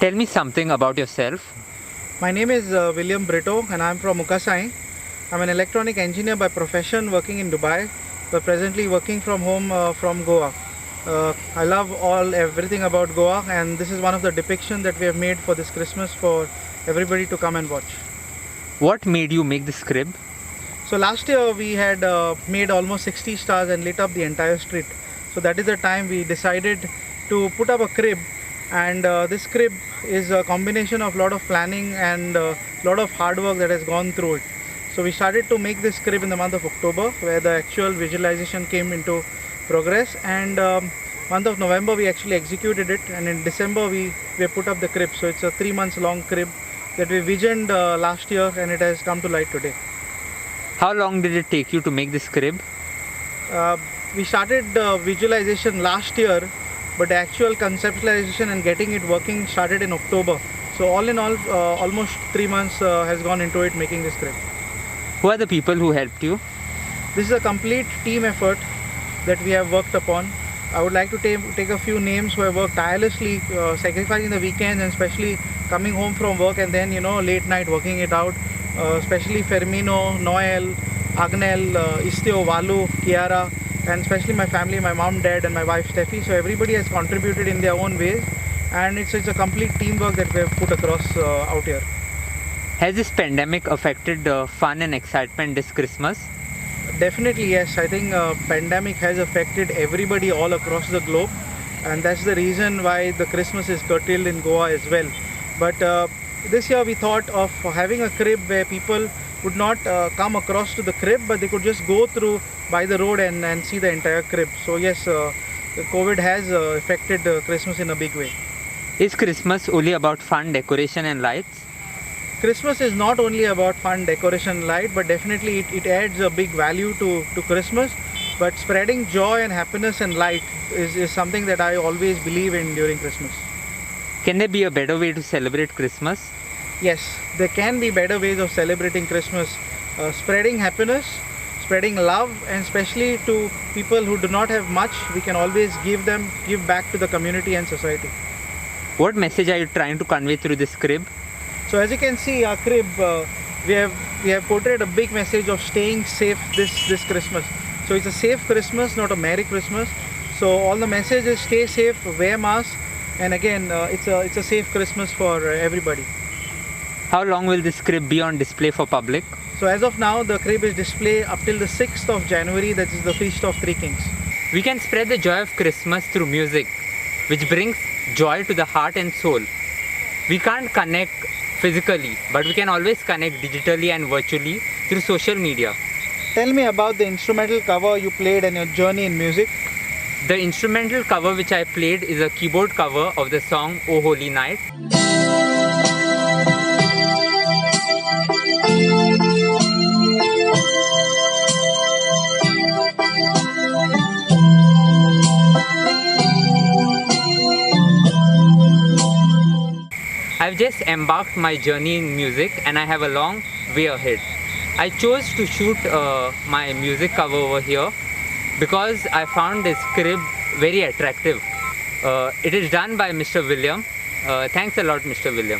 Tell me something about yourself. My name is William Brito and I'm from Mukasai. I'm an electronic engineer by profession working in Dubai, but presently working from home from Goa. I love everything about Goa, and this is one of the depictions that we have made for this Christmas for everybody to come and watch. What made you make this crib? So last year we had made almost 60 stars and lit up the entire street. So that is the time we decided to put up a crib, and this crib is a combination of lot of planning and lot of hard work that has gone through it. So we started to make this crib in the month of October, where the actual visualization came into progress, and month of November we actually executed it, and in December we put up the crib. So it's a 3 months long crib that we visioned last year, and it has come to light today. How long did it take you to make this crib? We started visualization last year, but the actual conceptualization and getting it working started in October. So all in all, almost 3 months has gone into it, making this crib. Who are the people who helped you? This is a complete team effort that we have worked upon. I would like to take a few names who have worked tirelessly, sacrificing the weekends and especially coming home from work and then late night working it out. Especially Fermino, Noel, Agnel, Istio, Valu, Kiara, and especially my family, my mom, dad and my wife Steffi. So everybody has contributed in their own ways, and it's a complete teamwork that we have put across out here. Has this pandemic affected fun and excitement this Christmas? Definitely yes. I think pandemic has affected everybody all across the globe, and that's the reason why the Christmas is curtailed in Goa as well. But this year we thought of having a crib where people would not come across to the crib, but they could just go through by the road and see the entire crib. So yes, COVID has affected Christmas in a big way. Is Christmas only about fun, decoration and lights? Christmas is not only about fun, decoration, light, but definitely it adds a big value to Christmas. But spreading joy and happiness and light is something that I always believe in during Christmas. Can there be a better way to celebrate Christmas? Yes, there can be better ways of celebrating Christmas. Spreading happiness, spreading love, and especially to people who do not have much, we can always give back to the community and society. What message are you trying to convey through this crib? So as you can see, our crib, we have portrayed a big message of staying safe this Christmas. So it's a safe Christmas, not a Merry Christmas. So all the message is stay safe, wear mask, and again, it's a safe Christmas for everybody. How long will this crib be on display for public? So as of now, the crib is displayed up till the 6th of January, that is the Feast of Three Kings. We can spread the joy of Christmas through music, which brings joy to the heart and soul. We can't connect physically, but we can always connect digitally and virtually through social media. Tell me about the instrumental cover you played and your journey in music. The instrumental cover which I played is a keyboard cover of the song O Holy Night. I've just embarked my journey in music and I have a long way ahead. I chose to shoot my music cover over here because I found this crib very attractive. It is done by Mr. William. Thanks a lot, Mr. William.